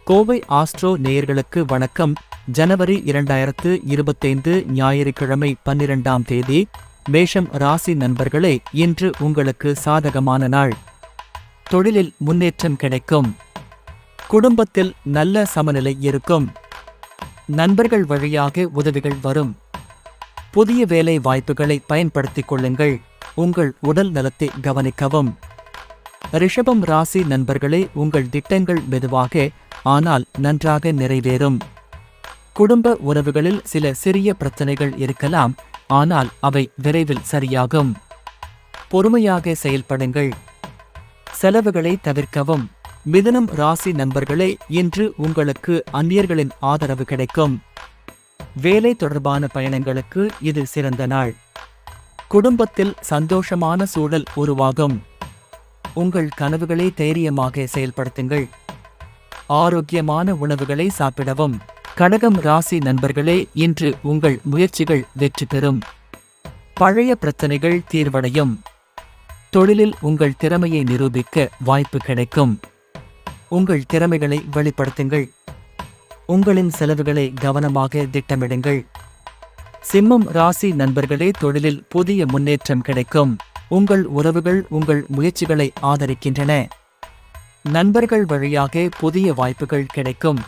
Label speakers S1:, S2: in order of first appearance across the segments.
S1: Kovai astro நேயர்களுக்கு வணக்கம். ஜனவரி 2025 ஞாயிற்றுக்கிழமை 12ஆம் தேதி. மேஷம் ராசி நண்பர்களே, இன்று உங்களுக்கு சாதகமான நாள். தொழிலில் முன்னேற்றம் கிடைக்கும். குடும்பத்தில் நல்ல சமநிலை இருக்கும். நண்பர்கள் வழியாக உதவிகள் வரும். புதிய வேலை வாய்ப்புகளை பயன்படுத்திக் கொள்ளுங்கள். உங்கள் உடல் நலத்தை கவனிக்கவும். ரிஷபம் ராசி நண்பர்களே, உங்கள் திட்டங்கள் மெதுவாக ஆனால் நன்றாக நிறைவேறும். குடும்ப உறவுகளில் சில சிறிய பிரச்சனைகள் இருக்கலாம், ஆனால் அவை விரைவில் சரியாகும். பொறுமையாக செயல்படுங்கள். செலவுகளை தவிர்க்கவும். மிதுனம் ராசி நண்பர்களே, இன்று உங்களுக்கு அந்நியர்களின் ஆதரவு கிடைக்கும். வேலை தொடர்பான பயணங்களுக்கு இது சிறந்த நாள். குடும்பத்தில் சந்தோஷமான சூழல் உருவாகும். உங்கள் கனவுகளை தைரியமாக செயல்படுத்துங்கள். ஆரோக்கியமான உணவுகளை சாப்பிடவும். கடகம் ராசி நண்பர்களே, இன்று உங்கள் முயற்சிகள் வெற்றி பெறும். பழைய பிரச்சனைகள் தீர்வடையும். தொழிலில் உங்கள் திறமையை நிரூபிக்க வாய்ப்பு கிடைக்கும். உங்கள் திறமைகளை வெளிப்படுத்துங்கள். உங்களின் செலவுகளை கவனமாக திட்டமிடுங்கள். சிம்மம் ராசி நண்பர்களே, தொழிலில் புதிய முன்னேற்றம் கிடைக்கும். உங்கள் உறவுகள் உங்கள் முயற்சிகளை ஆதரிக்கின்றன. நண்பர்கள் வழியாக புதிய வாய்ப்புகள் கிடைக்கும்.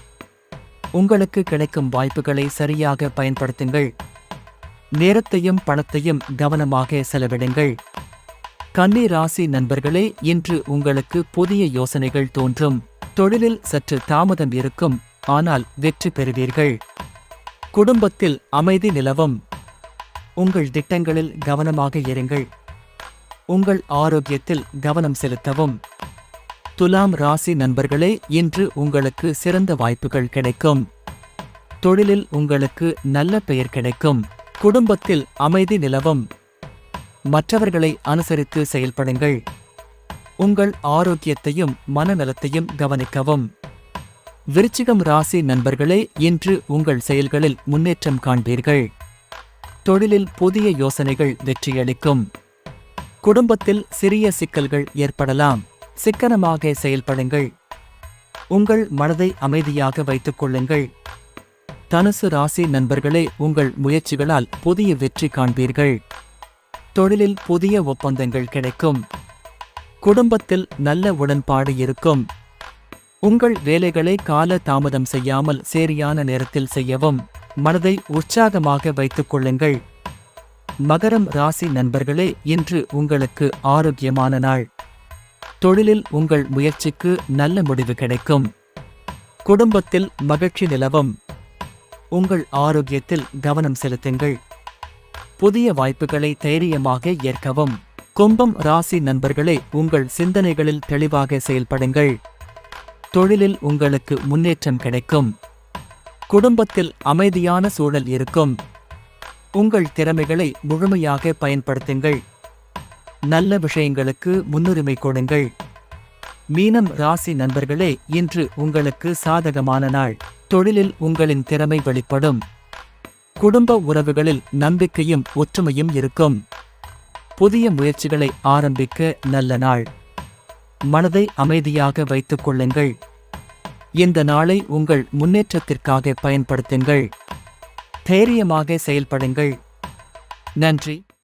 S1: உங்களுக்கு கிடைக்கும் வாய்ப்புகளை சரியாக பயன்படுத்துங்கள். நேரத்தையும் பணத்தையும் கவனமாக செலவிடுங்கள். கன்னி ராசி நண்பர்களே, இன்று உங்களுக்கு புதிய யோசனைகள் தோன்றும். தொழிலில் சற்று தாமதம் இருக்கும், ஆனால் வெற்றி பெறுவீர்கள். குடும்பத்தில் அமைதி நிலவும். உங்கள் திட்டங்களில் கவனமாக இருங்கள். உங்கள் ஆரோக்கியத்தில் கவனம் செலுத்தவும். துலாம் ராசி நண்பர்களே, இன்று உங்களுக்கு சிறந்த வாய்ப்புகள் கிடைக்கும். தொழிலில் உங்களுக்கு நல்ல பெயர் கிடைக்கும். குடும்பத்தில் அமைதி நிலவும். மற்றவர்களை அனுசரித்து செயல்படுங்கள். உங்கள் ஆரோக்கியத்தையும் மனநலத்தையும் கவனிக்கவும். விருச்சிகம் ராசி நண்பர்களே, இன்று உங்கள் செயல்களில் முன்னேற்றம் காண்பீர்கள். தொழிலில் புதிய யோசனைகள் வெற்றியளிக்கும். குடும்பத்தில் சிறிய சிக்கல்கள் ஏற்படலாம். சிக்கனமாக செயல்படுங்கள். உங்கள் மனதை அமைதியாக வைத்துக் கொள்ளுங்கள். தனுசு ராசி நண்பர்களே, உங்கள் முயற்சிகளால் புதிய வெற்றி காண்பீர்கள். தொழிலில் புதிய ஒப்பந்தங்கள் கிடைக்கும். குடும்பத்தில் நல்ல உடன்பாடு இருக்கும். உங்கள் வேலைகளை கால தாமதம் செய்யாமல் சரியான நேரத்தில் செய்யவும். மனதை உற்சாகமாக வைத்துக் கொள்ளுங்கள். மகரம் ராசி நண்பர்களே, இன்று உங்களுக்கு ஆரோக்கியமான நாள். தொழிலில் உங்கள் முயற்சிக்கு நல்ல முடிவு கிடைக்கும். குடும்பத்தில் மகிழ்ச்சி நிலவும். உங்கள் ஆரோக்கியத்தில் கவனம் செலுத்துங்கள். புதிய வாய்ப்புகளை தைரியமாக ஏற்கவும். கும்பம் ராசி நண்பர்களே, உங்கள் சிந்தனைகளில் தெளிவாக செயல்படுங்கள். தொழிலில் உங்களுக்கு முன்னேற்றம் கிடைக்கும். குடும்பத்தில் அமைதியான சூழல் இருக்கும். உங்கள் திறமைகளை முழுமையாக பயன்படுத்துங்கள். நல்ல விஷயங்களுக்கு முன்னுரிமை கொடுங்கள். மீனம் ராசி நண்பர்களே, இன்று உங்களுக்கு சாதகமான நாள். தொழிலில் உங்களின் திறமை வெளிப்படும். குடும்ப உறவுகளில் நம்பிக்கையும் ஒற்றுமையும் இருக்கும். புதிய முயற்சிகளை ஆரம்பிக்க நல்ல நாள். மனதை அமைதியாக வைத்துக் கொள்ளுங்கள். இந்த நாளை உங்கள் முன்னேற்றத்திற்காக பயன்படுத்துங்கள். தைரியமாக செயல்படுங்கள். நன்றி.